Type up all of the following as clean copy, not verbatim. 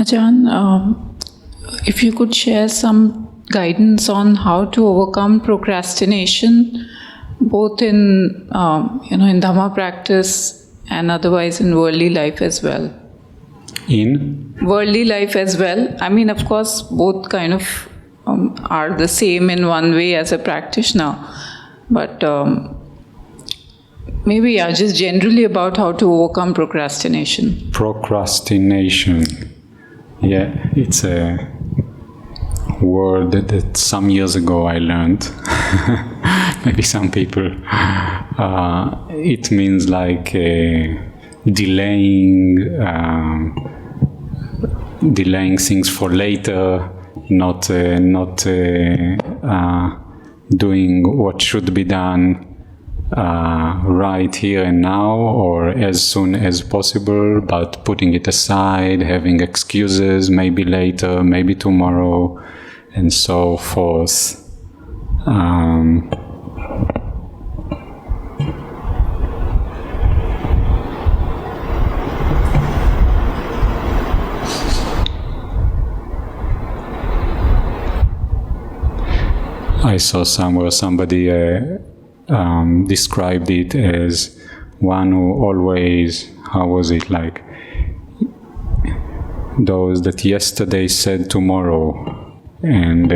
Ajahn, if you could share some guidance on how to overcome procrastination, both in in Dhamma practice and otherwise in worldly life as well. In worldly life as well. I mean, of course, both kind of are the same in one way as a practitioner, but maybe just generally about how to overcome procrastination. Procrastination. Yeah, it's a word that some years ago I learned. Maybe some people. It means like delaying things for later, not doing what should be done right here and now, or as soon as possible, but putting it aside, having excuses, maybe later, maybe tomorrow, and so forth. I saw somewhere somebody described it as one who always, how was it, like those that yesterday said tomorrow, and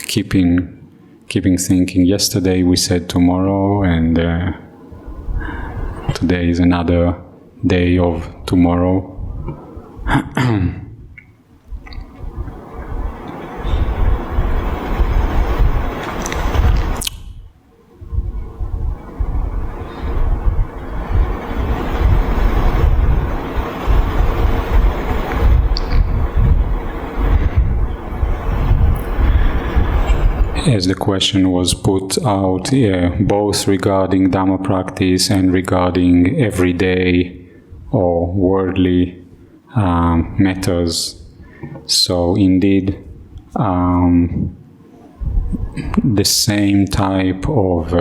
keeping thinking yesterday we said tomorrow, and today is another day of tomorrow. As the question was put out, both regarding Dhamma practice and regarding everyday or worldly matters. So indeed, the same type of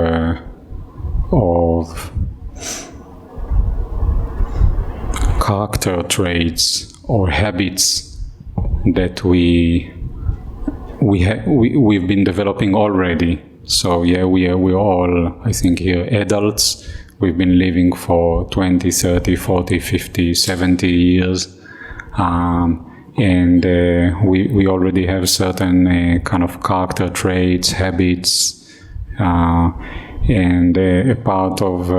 character traits or habits that we've been developing already. So yeah, we're all, I think, here adults. We've been living for 20, 30, 40, 50, 70 years. And we already have certain kind of character traits, habits, and a part of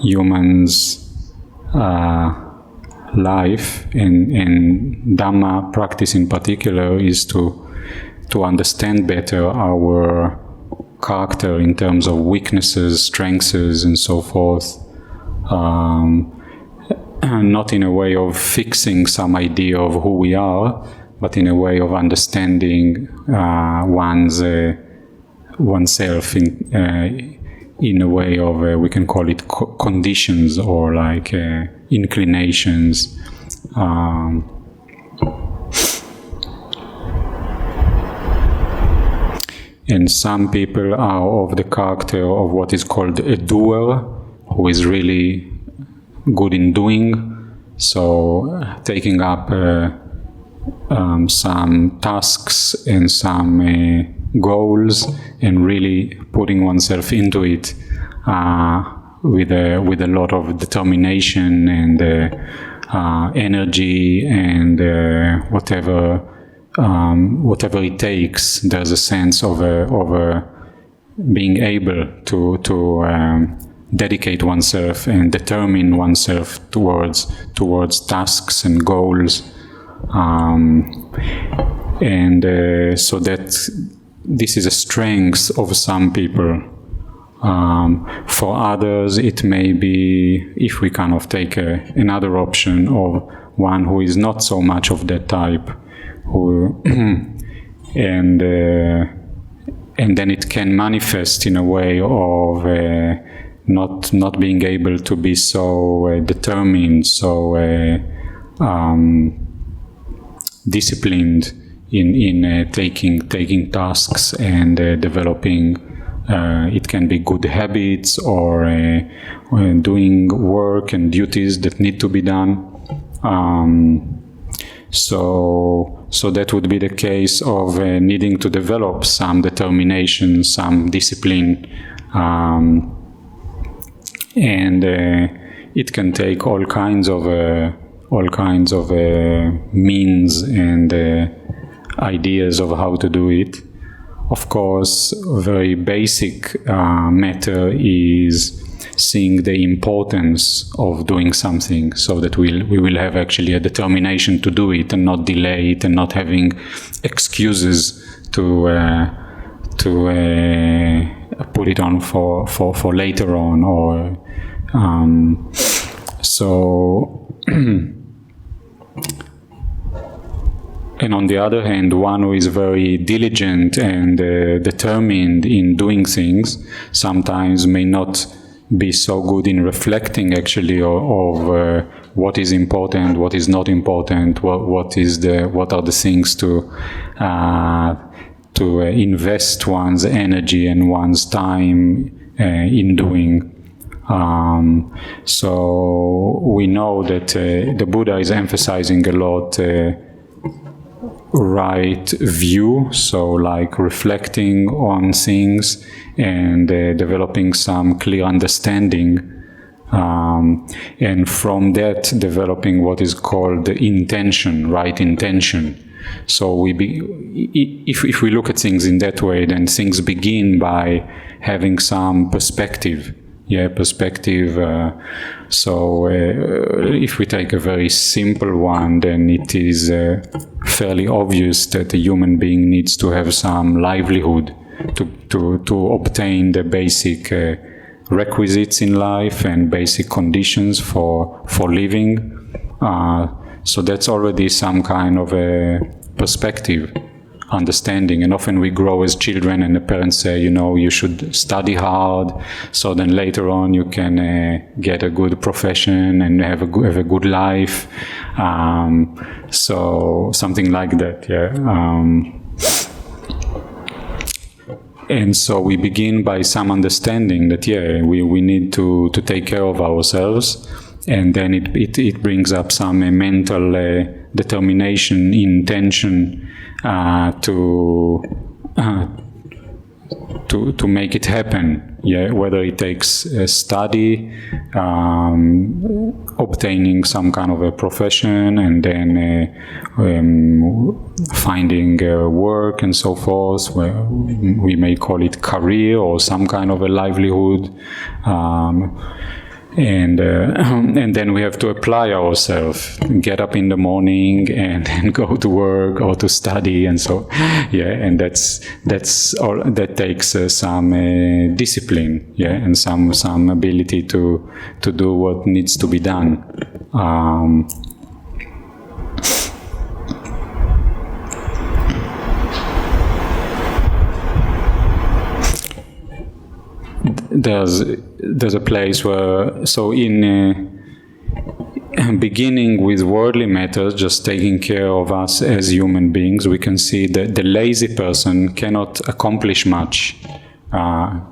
humans' life and Dhamma practice in particular is to understand better our character in terms of weaknesses, strengths, and so forth. Not in a way of fixing some idea of who we are, but in a way of understanding oneself in a way of we can call it conditions or like inclinations. And some people are of the character of what is called a doer, who is really good in doing, so taking up some tasks and some goals and really putting oneself into it with a lot of determination and energy and whatever it takes. There's a sense of being able to dedicate oneself and determine oneself towards tasks and goals, so that this is a strength of some people. For others, it may be, if we kind of take another option of one who is not so much of that type, who and then it can manifest in a way of not being able to be so determined, so disciplined in taking tasks and developing It can be good habits or doing work and duties that need to be done. So that would be the case of needing to develop some determination, some discipline, and it can take all kinds of means and ideas of how to do it. Of course, a very basic matter is seeing the importance of doing something, so that we will have actually a determination to do it and not delay it and not having excuses to put it on for later on, or so. And on the other hand, one who is very diligent and determined in doing things sometimes may not be so good in reflecting actually of what is important, what is not important, what are the things to invest one's energy and one's time in doing. So we know that the Buddha is emphasizing a lot right view, so like reflecting on things and developing some clear understanding, and from that developing what is called the intention, right intention. So if we look at things in that way, then things begin by having some perspective. So if we take a very simple one, then it is fairly obvious that a human being needs to have some livelihood to obtain the basic requisites in life and basic conditions for living. So that's already some kind of a perspective, understanding. And often we grow as children and the parents say, you should study hard, so then later on you can get a good profession and have a good life. So something like that, and so we begin by some understanding that, we need to take care of ourselves. And then it brings up some mental determination, intention to make it happen. Whether it takes a study, obtaining some kind of a profession, and then finding work and so forth. Where we may call it career or some kind of a livelihood. And then we have to apply ourselves, get up in the morning and then go to work or to study, and so and that's all. That takes some discipline, and some ability to do what needs to be done. There's a place where, so in beginning with worldly matters, just taking care of us as human beings, we can see that the lazy person cannot accomplish much. And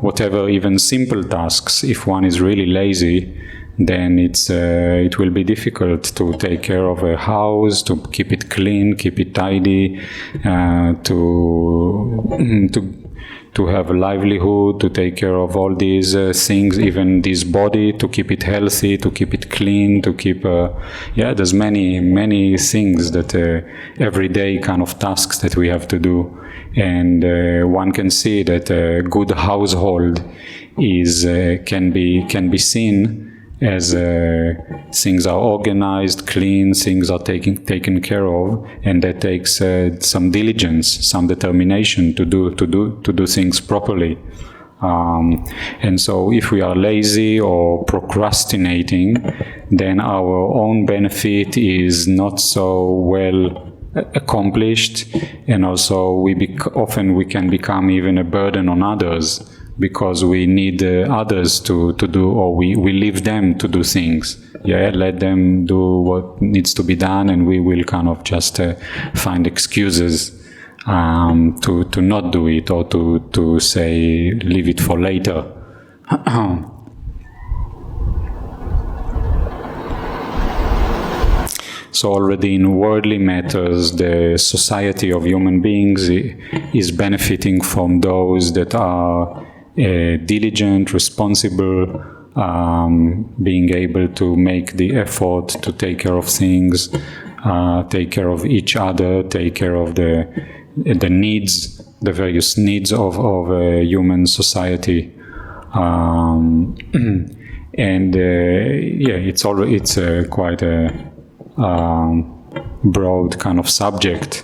whatever, even simple tasks, if one is really lazy, then it will be difficult to take care of a house, to keep it clean, keep it tidy, to have a livelihood, to take care of all these things, even this body, to keep it healthy, to keep it clean, to keep, there's many things that everyday kind of tasks that we have to do. And one can see that a good household can be seen as things are organized, clean, things are taken care of, and that takes some diligence, some determination to do things properly. And so if we are lazy or procrastinating, then our own benefit is not so well accomplished, and also often we can become even a burden on others, because we need others to do, or we leave them to do things. Let them do what needs to be done, and we will kind of just find excuses to not do it, or to say leave it for later. So already in worldly matters, the society of human beings is benefiting from those that are diligent, responsible, being able to make the effort to take care of things, take care of each other, take care of the needs, the various needs of a human society. It's quite a broad kind of subject.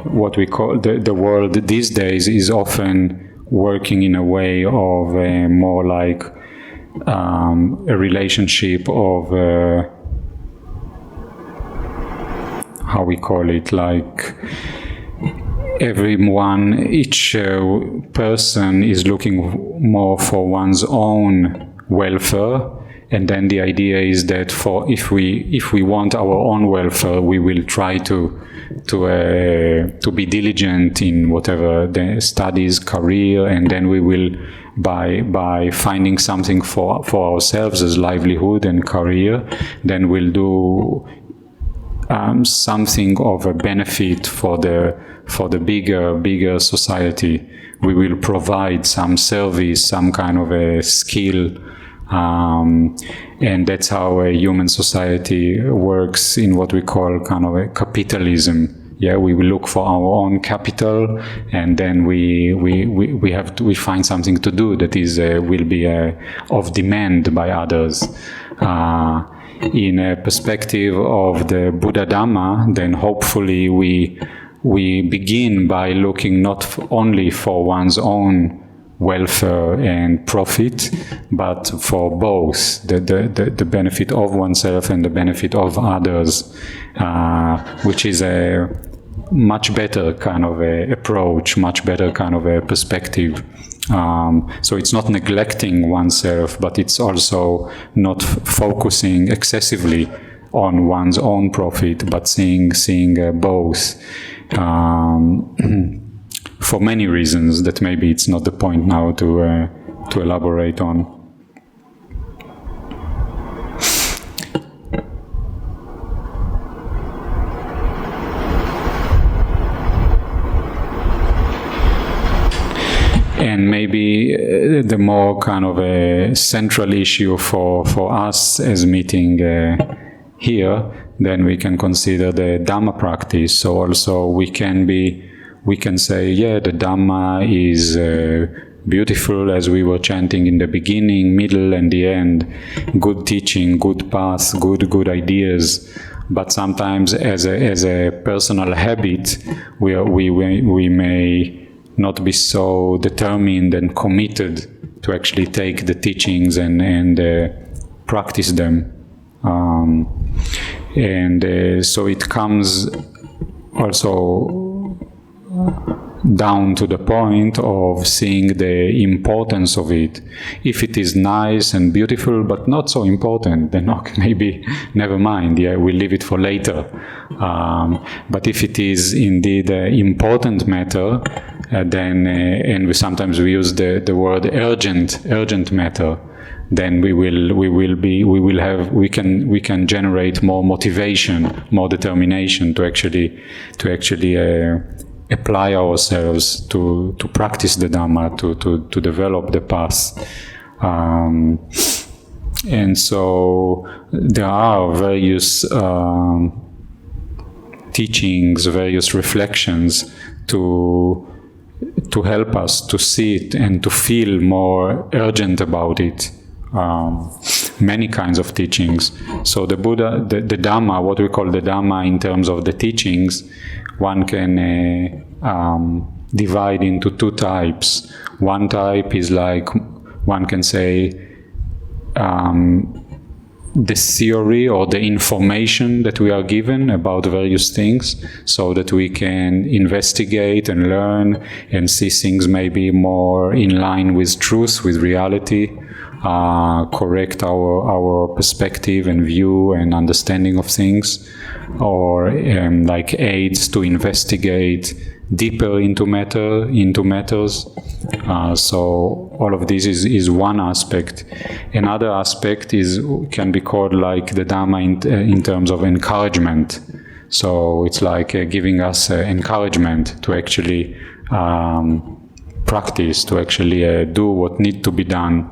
What we call the world these days is often working in a way of more like a relationship of how we call it, like each person is looking more for one's own welfare. And then the idea is that if we want our own welfare, we will try to be diligent in whatever the studies, career, and then we will by finding something for ourselves as livelihood and career, then we'll do something of a benefit for the bigger society. We will provide some service, some kind of a skill. And that's how a human society works in what we call kind of a capitalism. Yeah, we will look for our own capital, and then we find something to do that is will be of demand by others. In a perspective of the Buddha Dhamma, then hopefully we begin by looking not only for one's own welfare and profit, but for both the benefit of oneself and the benefit of others, which is a much better kind of a approach, much better kind of a perspective. So it's not neglecting oneself, but it's also not focusing excessively on one's own profit, but seeing both. For many reasons that maybe it's not the point now to elaborate on. And maybe the more kind of a central issue for us as meeting here, then we can consider the Dhamma practice. So also we can say, yeah, the Dhamma is beautiful, as we were chanting in the beginning, middle, and the end. Good teaching, good path, good ideas. But sometimes, as a personal habit, we may not be so determined and committed to actually take the teachings and practice them. So it comes also down to the point of seeing the importance of it. If it is nice and beautiful but not so important, then okay, maybe never mind, yeah, we'll leave it for later. But if it is indeed an important matter, then and sometimes we use the word urgent matter, then we can generate more motivation, more determination to actually apply ourselves to practice the Dhamma, to develop the path. And so there are various teachings, various reflections to help us to see it and to feel more urgent about it. Many kinds of teachings. So the Buddha, the Dhamma, what we call the Dhamma in terms of the teachings, one can divide into two types. One type is like, one can say, the theory or the information that we are given about various things, so that we can investigate and learn and see things maybe more in line with truth, with reality, correct our perspective and view and understanding of things, or like aids to investigate deeper into matters. So all of this is one aspect. Another aspect can be called like the Dhamma in terms of encouragement. So it's like giving us encouragement to actually practice, to actually do what needs to be done.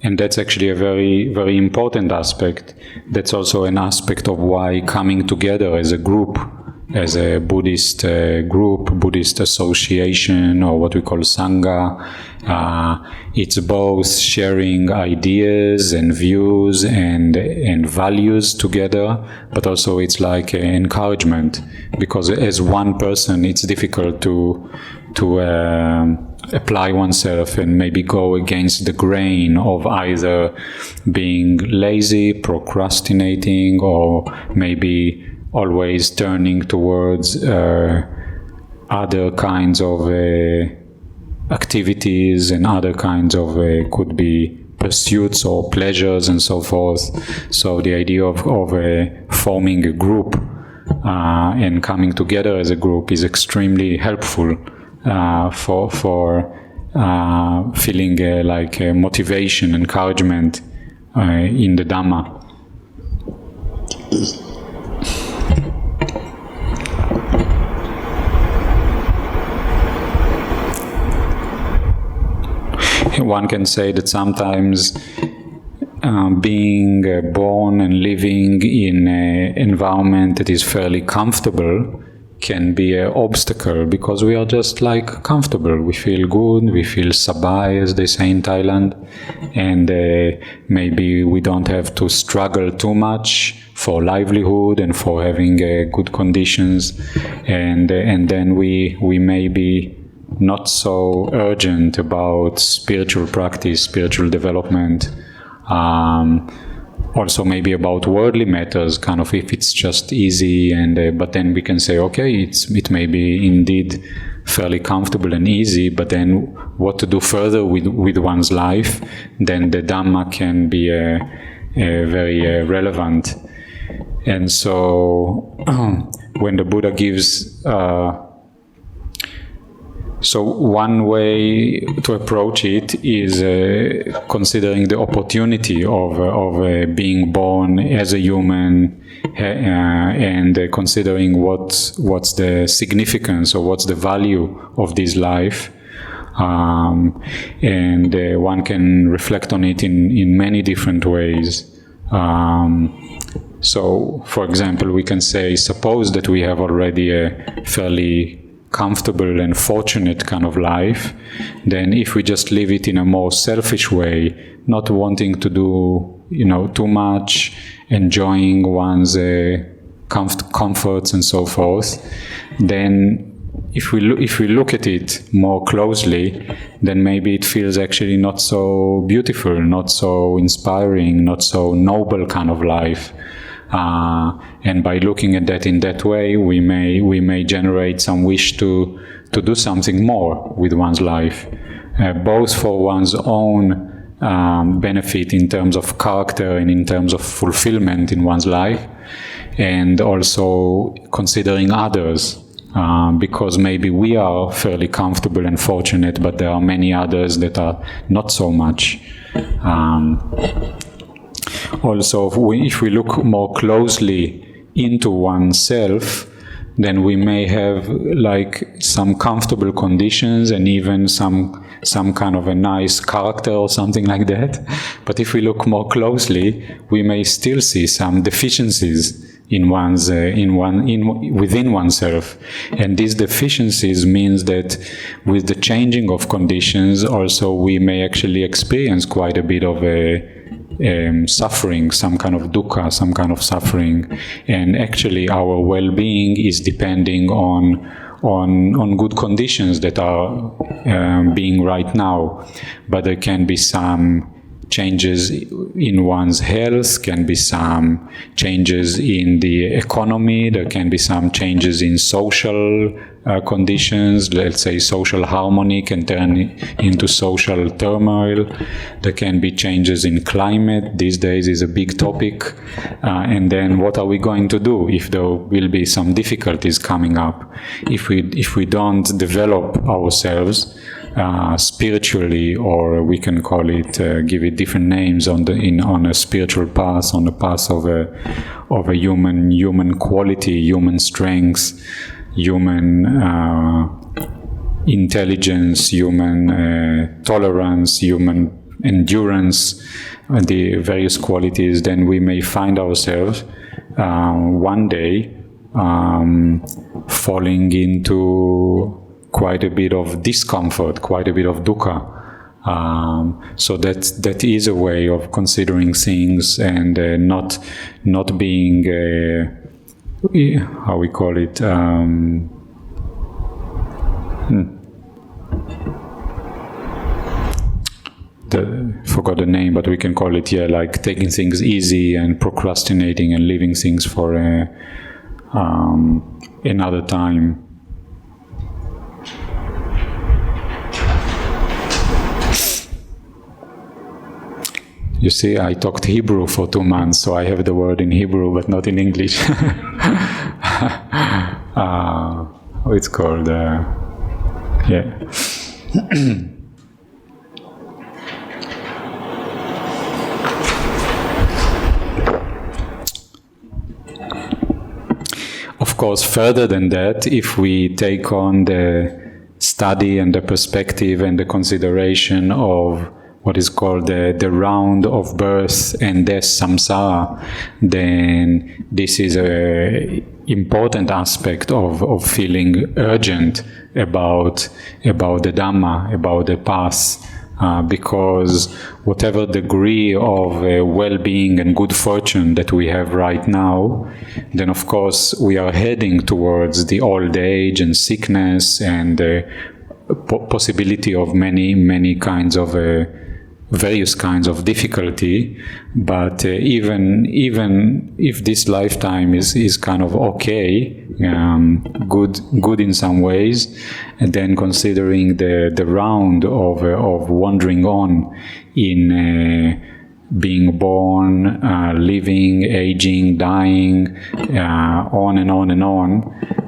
And that's actually a very, very important aspect. That's also an aspect of why coming together as a group, as a Buddhist group, Buddhist association, or what we call Sangha, it's both sharing ideas and views and values together, but also it's like encouragement, because as one person it's difficult to apply oneself and maybe go against the grain of either being lazy, procrastinating, or maybe always turning towards other kinds of activities and other kinds of could be pursuits or pleasures and so forth. So the idea of forming a group and coming together as a group is extremely helpful for feeling like motivation, encouragement in the Dhamma. One can say that sometimes being born and living in an environment that is fairly comfortable can be an obstacle, because we are just like comfortable. We feel good, we feel sabai, as they say in Thailand, and maybe we don't have to struggle too much for livelihood and for having good conditions, and then we may be not so urgent about spiritual practice, spiritual development, also maybe about worldly matters, kind of if it's just easy, and but then we can say, okay, it may be indeed fairly comfortable and easy, but then what to do further with one's life, then the Dhamma can be very relevant. And so when the Buddha gives so one way to approach it is considering the opportunity of being born as a human, and considering what's the significance or what's the value of this life. And one can reflect on it in many different ways. So, for example, we can say, suppose that we have already a fairly comfortable and fortunate kind of life, then if we just live it in a more selfish way, not wanting to do, too much, enjoying one's comforts and so forth, then if we look at it more closely, then maybe it feels actually not so beautiful, not so inspiring, not so noble kind of life. And by looking at that in that way, we may generate some wish to do something more with one's life, both for one's own benefit in terms of character and in terms of fulfillment in one's life, and also considering others, because maybe we are fairly comfortable and fortunate, but there are many others that are not so much. Also, if we look more closely into oneself, then we may have like some comfortable conditions and even some kind of a nice character or something like that. But if we look more closely, we may still see some deficiencies in within oneself, and these deficiencies means that with the changing of conditions, also we may actually experience quite a bit of suffering, some kind of dukkha, some kind of suffering, and actually our well-being is depending on good conditions that are being right now. But there can be some changes in one's health, can be some changes in the economy, there can be some changes in social conditions, let's say social harmony can turn into social turmoil, there can be changes in climate, these days is a big topic, and then what are we going to do if there will be some difficulties coming up? If we don't develop ourselves spiritually, or we can call it, give it different names on a spiritual path, on the path of a human quality, human strength, human intelligence, human tolerance, human endurance, the various qualities, then we may find ourselves one day falling into quite a bit of discomfort, quite a bit of dukkha. So that is a way of considering things and not being how we call it. Forgot the name, but we can call it like taking things easy and procrastinating and leaving things for another time. You see, I talked Hebrew for 2 months, so I have the word in Hebrew, but not in English. It's called, Of course, further than that, if we take on the study and the perspective and the consideration of what is called the round of birth and death, samsara, then this is an important aspect of feeling urgent about the Dhamma, about the path, because whatever degree of well-being and good fortune that we have right now, then of course we are heading towards the old age and sickness and possibility of many kinds of various kinds of difficulty, but even if this lifetime is kind of okay, good in some ways, and then considering the round of wandering on in being born, living, aging, dying, on and on and on,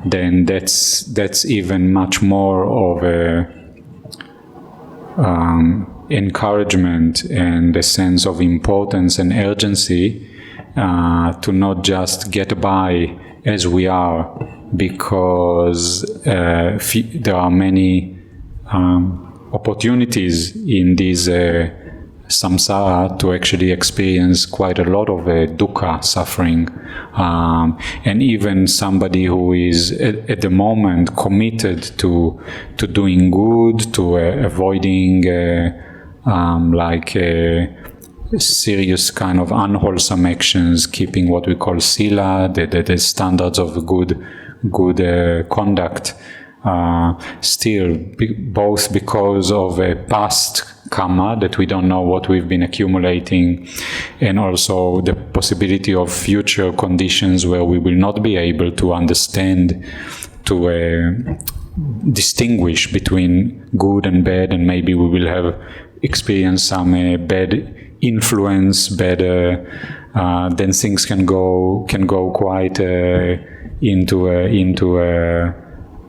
then that's even much more of a encouragement and a sense of importance and urgency to not just get by as we are, because there are many opportunities in this samsara to actually experience quite a lot of dukkha, suffering, and even somebody who is at the moment committed to doing good, to avoiding serious kind of unwholesome actions, keeping what we call sila, the standards of good conduct, still both because of a past karma that we don't know what we've been accumulating, and also the possibility of future conditions where we will not be able to understand, to distinguish between good and bad, and maybe we will have experienced some bad influence, then things can go quite into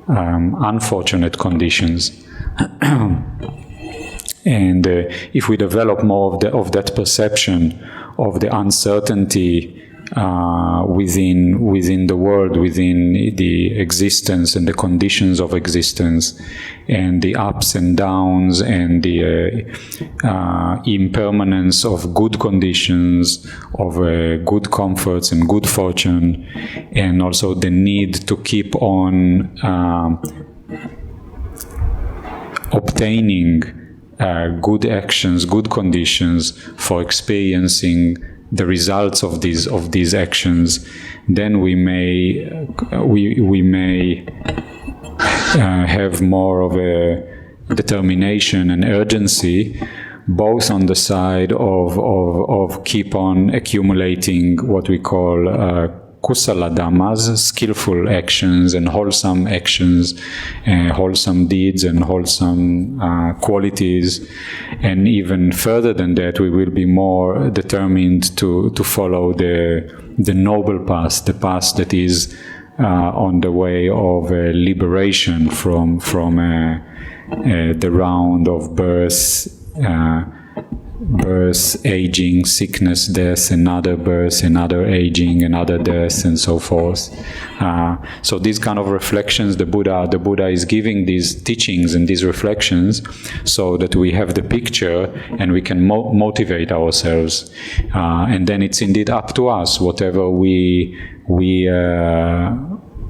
unfortunate conditions. And if we develop more of that perception of the uncertainty within the world, within the existence and the conditions of existence, and the ups and downs and the impermanence of good conditions, of good comforts and good fortune, and also the need to keep on obtaining good actions, good conditions for experiencing the results of these actions, then we may have more of a determination and urgency both on the side of keep on accumulating what we call kusala dhammas, skillful actions and wholesome actions, wholesome deeds and wholesome qualities. And even further than that, we will be more determined to follow the noble path, the path that is on the way of liberation from the round of birth, aging, sickness, death, another birth, another aging, another death, and so forth. So these kind of reflections, the Buddha is giving these teachings and these reflections so that we have the picture and we can motivate ourselves. And then it's indeed up to us, whatever we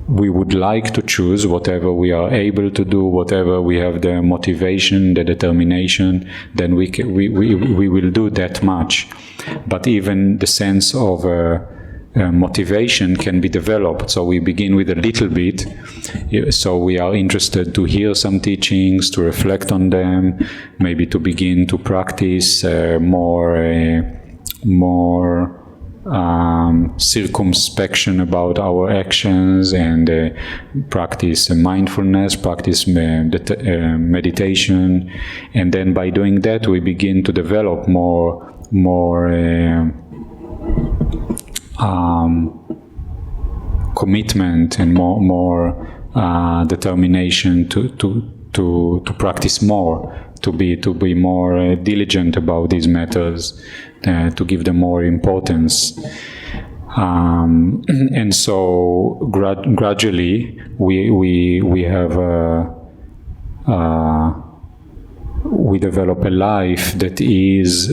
would like to choose, whatever we are able to do, whatever we have the motivation, the determination, then we will do that much. But even the sense of motivation can be developed. So we begin with a little bit. So we are interested to hear some teachings, to reflect on them, maybe to begin to practice more circumspection about our actions, and practice mindfulness, practice meditation, and then by doing that we begin to develop more commitment and more determination to practice more, to be more diligent about these matters, to give them more importance. And so gradually we have we develop a life that is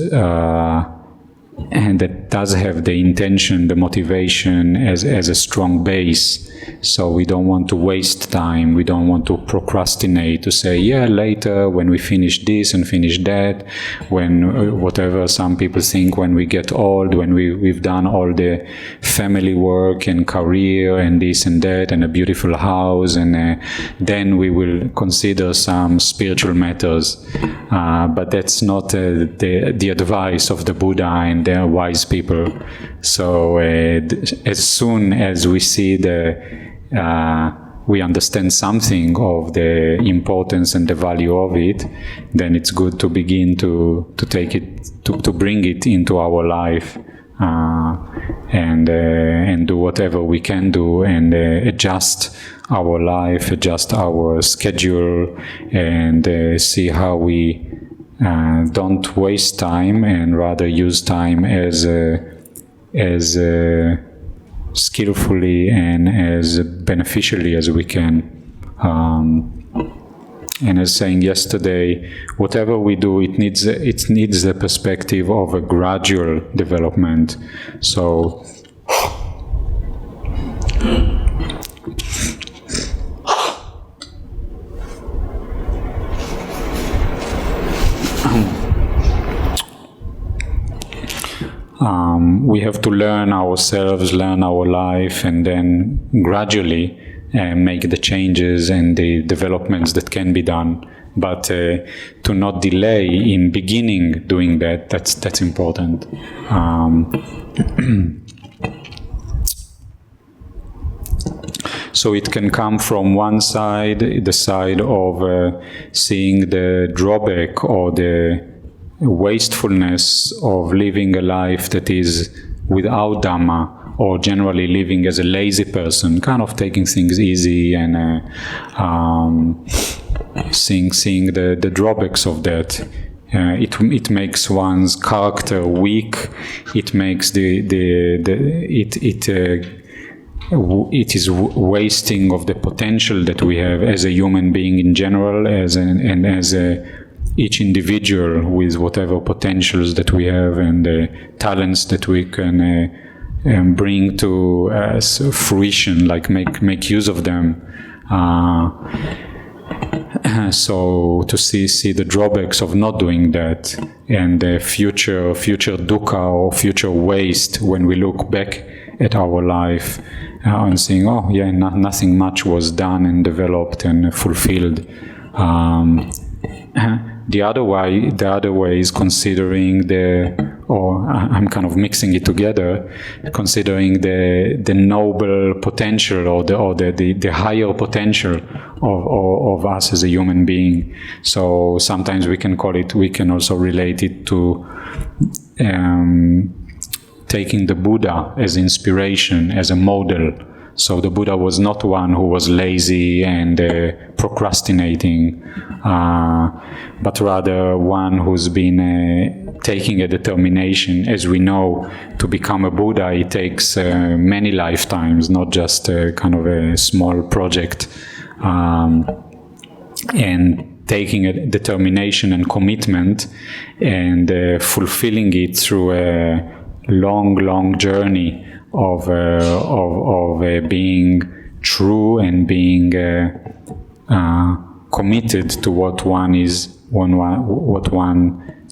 and that does have the intention, the motivation as a strong base. So we don't want to waste time, we don't want to procrastinate, to say, yeah, later when we finish this and finish that, when whatever some people think, when we get old, when we've done all the family work and career and this and that and a beautiful house, and then we will consider some spiritual matters. But that's not the advice of the Buddha and the wise people. So as soon as we see we understand something of the importance and the value of it, then it's good to begin to take it, to bring it into our life, and do whatever we can do, and adjust our life, adjust our schedule, and see how we don't waste time and rather use time as skillfully and as beneficially as we can. And as saying yesterday, whatever we do, it needs the perspective of a gradual development. So we have to learn ourselves, learn our life, and then gradually make the changes and the developments that can be done. But to not delay in beginning doing that's important. So it can come from one side, the side of seeing the drawback or the wastefulness of living a life that is without Dhamma, or generally living as a lazy person, kind of taking things easy, and seeing the drawbacks of that. It makes one's character weak. It makes it is wasting of the potential that we have as a human being in general, as each individual with whatever potentials that we have and the talents that we can bring to fruition, like make use of them. So to see the drawbacks of not doing that, and the future dukkha or future waste when we look back at our life and seeing, oh yeah, nothing much was done and developed and fulfilled. The other way is considering I'm kind of mixing it together, considering the noble potential or the higher potential of us as a human being. So sometimes we can also relate it to taking the Buddha as inspiration, as a model. So the Buddha was not one who was lazy and procrastinating, but rather one who's been taking a determination. As we know, to become a Buddha, it takes many lifetimes, not just kind of a small project. And taking a determination and commitment and fulfilling it through a long journey of being true and being committed to what one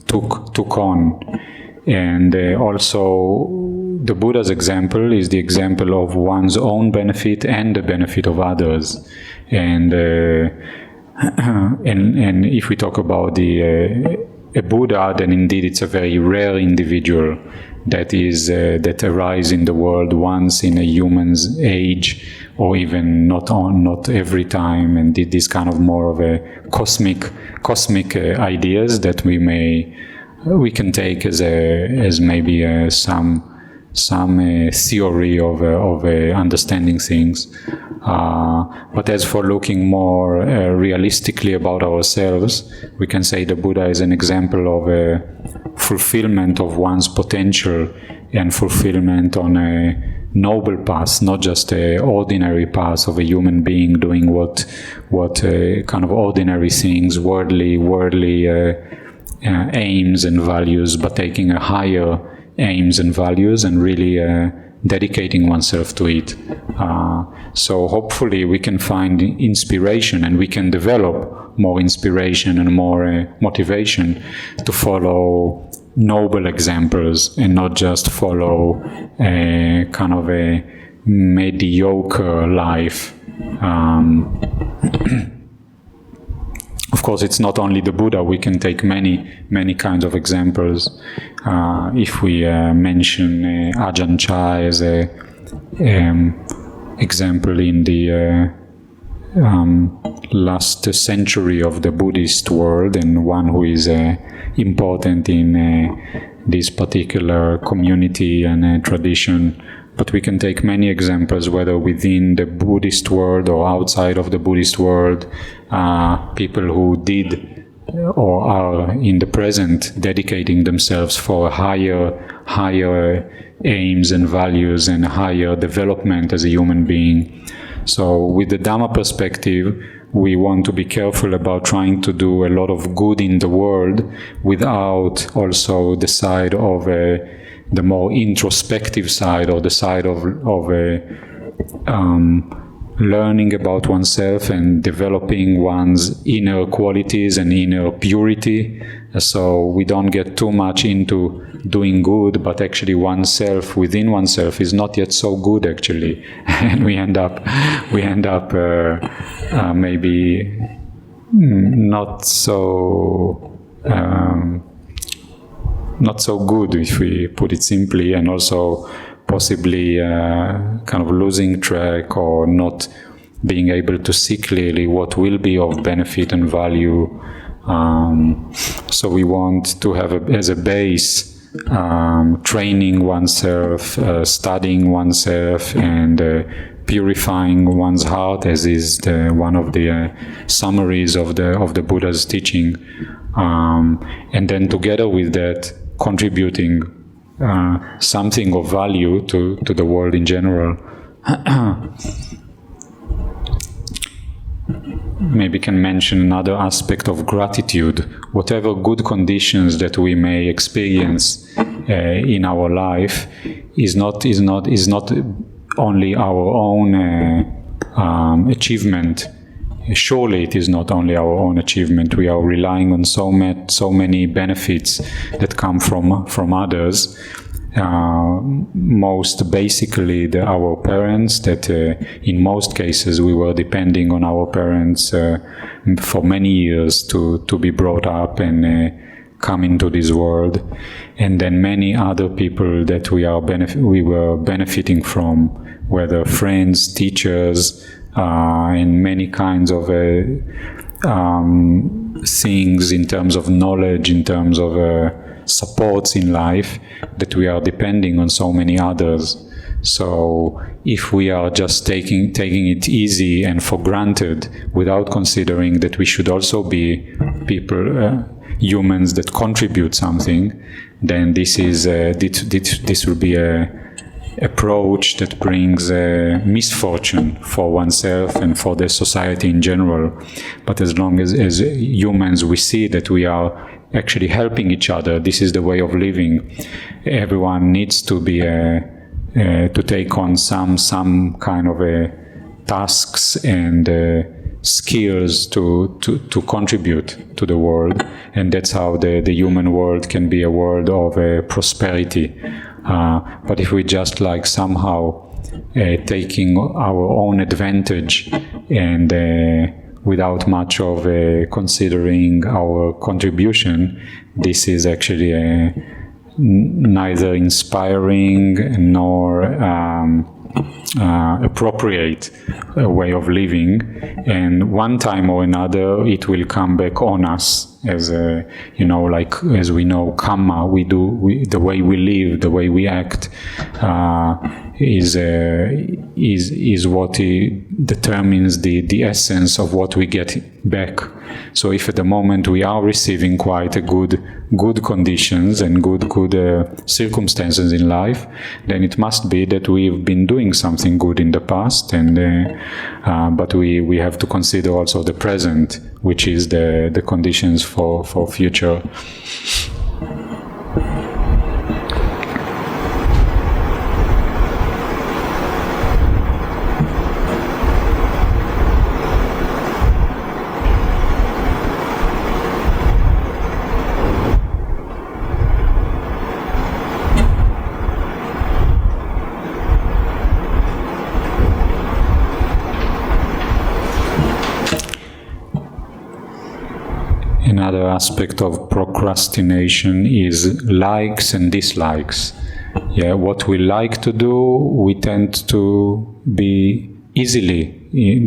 took on. And also the Buddha's example is the example of one's own benefit and the benefit of others. And if we talk about a Buddha, then indeed it's a very rare individual that arises in the world once in a human's age, or even not every time. And this kind of more of a cosmic ideas that we can take as maybe some theory of understanding things. But as for looking more realistically about ourselves, we can say the Buddha is an example of a fulfillment of one's potential and fulfillment on a noble path, not just an ordinary path of a human being doing what kind of ordinary things, worldly aims and values, but taking a higher aims and values and really dedicating oneself to it. So hopefully we can find inspiration, and we can develop more inspiration and more motivation to follow noble examples and not just follow a kind of a mediocre life. Of course, it's not only the Buddha. We can take many kinds of examples. If we mention Ajahn Chah as a example in the last century of the Buddhist world, and one who is important in this particular community and tradition. But we can take many examples, whether within the Buddhist world or outside of the Buddhist world, people who did or are in the present dedicating themselves for higher aims and values and higher development as a human being. So with the Dhamma perspective, we want to be careful about trying to do a lot of good in the world without also the side of the more introspective side, or the side of learning about oneself and developing one's inner qualities and inner purity. So we don't get too much into doing good, but actually oneself, within oneself, is not yet so good actually, and we end up maybe not so good, if we put it simply, and also possibly kind of losing track or not being able to see clearly what will be of benefit and value. So we want to have as a base training oneself, studying oneself, and purifying one's heart, as is one of the summaries of the Buddha's teaching, and then together with that, contributing something of value to the world in general. Maybe can mention another aspect of gratitude. Whatever good conditions that we may experience in our life is not only our own achievement. Surely it is not only our own achievement. We are relying on so many benefits that come from others. most basically our parents, that in most cases we were depending on our parents for many years to be brought up and come into this world, and then many other people that we were benefiting from, whether friends, teachers, and many kinds of things in terms of knowledge, in terms of supports in life, that we are depending on so many others. So if we are just taking it easy and for granted, without considering that we should also be people, humans that contribute something, then this will be a approach that brings misfortune for oneself and for the society in general. But as long as humans we see that we are actually helping each other, this is the way of living. Everyone needs to be to take on some kind of tasks and skills to contribute to the world, and that's how the human world can be a world of prosperity. But if we just like somehow taking our own advantage and without much of considering our contribution, this is actually neither inspiring nor appropriate way of living, and one time or another it will come back on us as like as we know, karma. The way we live, the way we act is what determines the essence of what we get back. So if at the moment we are receiving quite a good conditions and good circumstances in life, then it must be that we've been doing something good in the past, and but we have to consider also the present, which is the conditions for future. Another aspect of procrastination is likes and dislikes. Yeah, what we like to do, we tend to be easily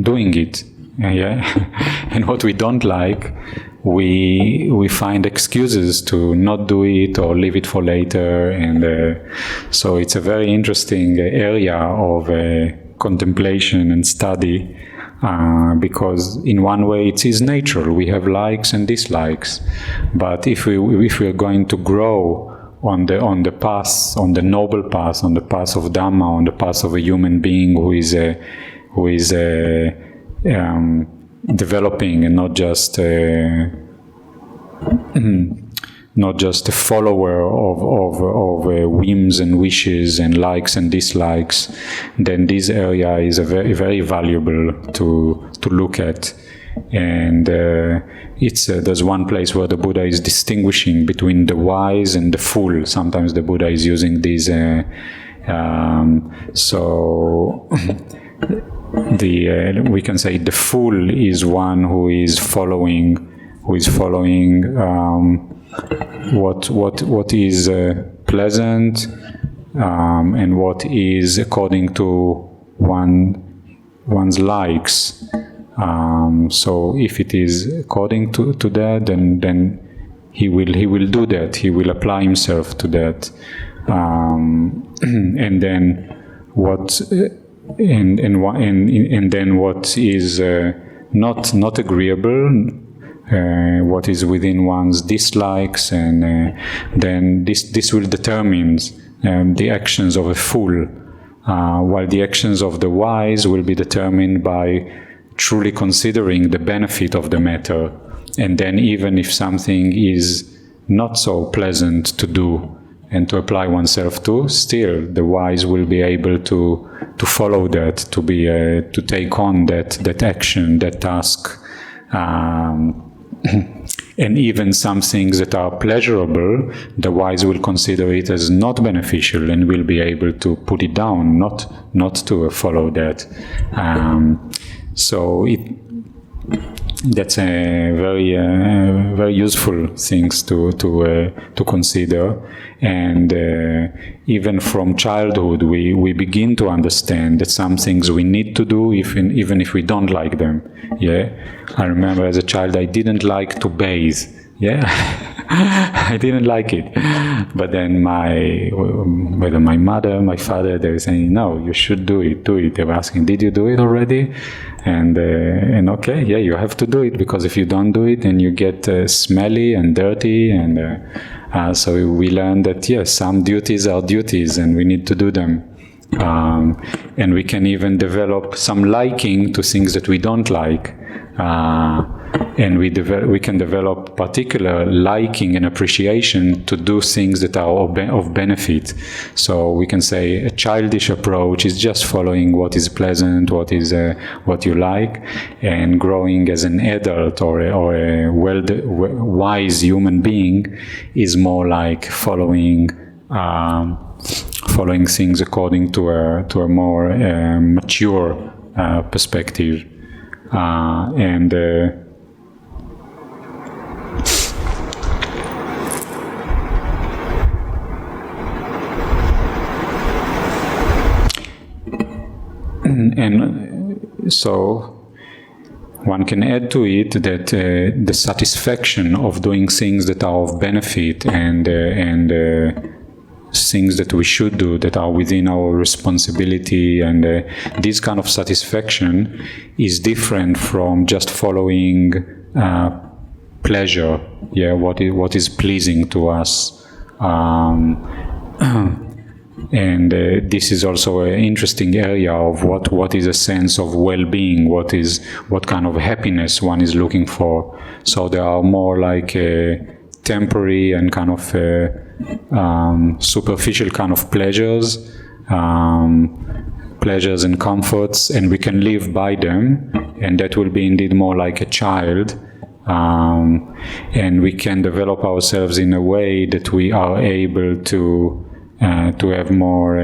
doing it. Yeah, and what we don't like, we find excuses to not do it or leave it for later, and so it's a very interesting area of contemplation and study. Because in one way it is nature. We have likes and dislikes, but if we are going to grow on the path, on the noble path, on the path of Dhamma, on the path of a human being who is developing and not just a follower of whims and wishes and likes and dislikes, then this area is very, very valuable to look at. And there's one place where the Buddha is distinguishing between the wise and the fool. Sometimes the Buddha is using these. We can say the fool is one who is following what is pleasant and what is according to one's likes. So if it is according to that, then he will do that. He will apply himself to that, and then what is not agreeable. What is within one's dislikes, and then this will determine the actions of a fool, while the actions of the wise will be determined by truly considering the benefit of the matter. And then even if something is not so pleasant to do and to apply oneself to, still the wise will be able to follow that, to take on that action, that task, and even some things that are pleasurable, the wise will consider it as not beneficial and will be able to put it down, not to follow that. So that's a very useful things to consider, and even from childhood we begin to understand that some things we need to do even if we don't like them. Yeah, I remember as a child I didn't like to bathe. Yeah, I didn't like it, but then whether my mother, my father, they were saying, no, you should do it. They were asking, did you do it already? And okay, yeah, you have to do it, because if you don't do it, then you get smelly and dirty, and so we learned that yes, some duties are duties, and we need to do them. And we can even develop some liking to things that we don't like. And we can develop particular liking and appreciation to do things that are of benefit. So we can say a childish approach is just following what is pleasant, what you like, and growing as an adult or a wise human being is more like following things according to a more mature perspective. And so one can add to it that the satisfaction of doing things that are of benefit and things that we should do that are within our responsibility, and this kind of satisfaction is different from just following pleasure. Yeah, what is pleasing to us. And this is also an interesting area of what is a sense of well-being, what kind of happiness one is looking for. So there are more like temporary and kind of superficial kind of pleasures and comforts, and we can live by them, and that will be indeed more like a child. And we can develop ourselves in a way that we are able to have more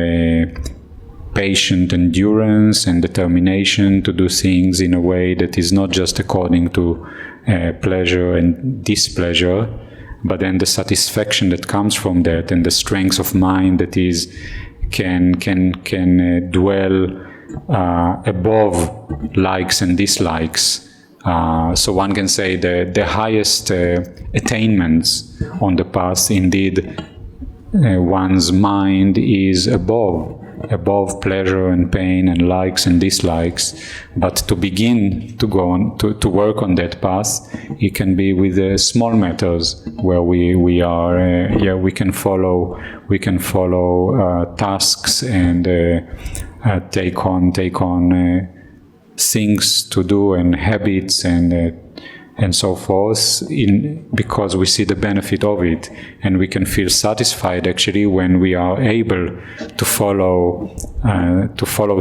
patient endurance and determination to do things in a way that is not just according to pleasure and displeasure, but then the satisfaction that comes from that and the strength of mind that can dwell above likes and dislikes. So one can say the highest attainments on the path, indeed, one's mind is above pleasure and pain and likes and dislikes. But to begin to go on to work on that path, it can be with small matters where we can follow tasks and take on things to do and habits and so forth, because we see the benefit of it, and we can feel satisfied actually when we are able to follow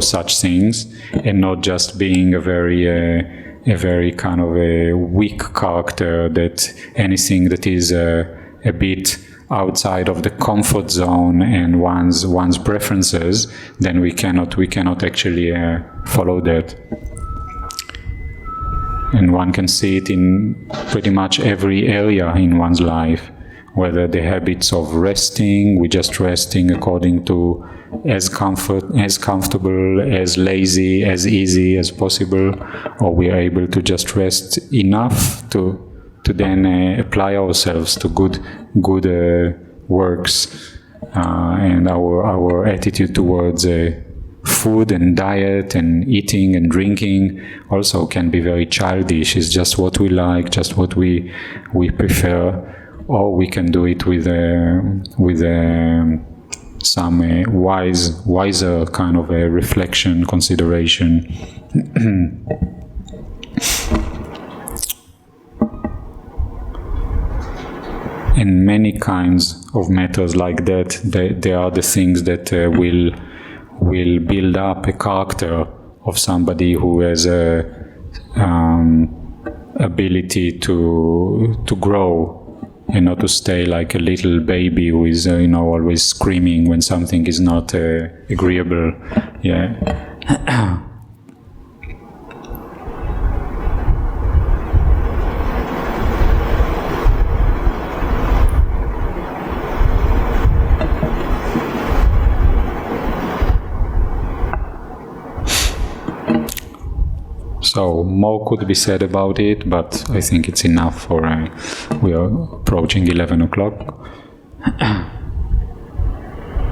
such things, and not just being a very kind of a weak character, that anything that is a bit outside of the comfort zone and one's preferences, then we cannot actually follow that. And one can see it in pretty much every area in one's life, whether the habits of resting, we're just resting according to as comfortable, as lazy, as easy as possible, or we are able to just rest enough to then apply ourselves to good works, and our attitude towards food and diet and eating and drinking also can be very childish. It's just what we like, just what we prefer, or we can do it with some wiser kind of a reflection, consideration. And many kinds of matters like that, they are the things that will build up a character of somebody who has ability to grow and not to stay like a little baby who is always screaming when something is not agreeable. Yeah. So more could be said about it, but I think it's enough for we are approaching 11 o'clock.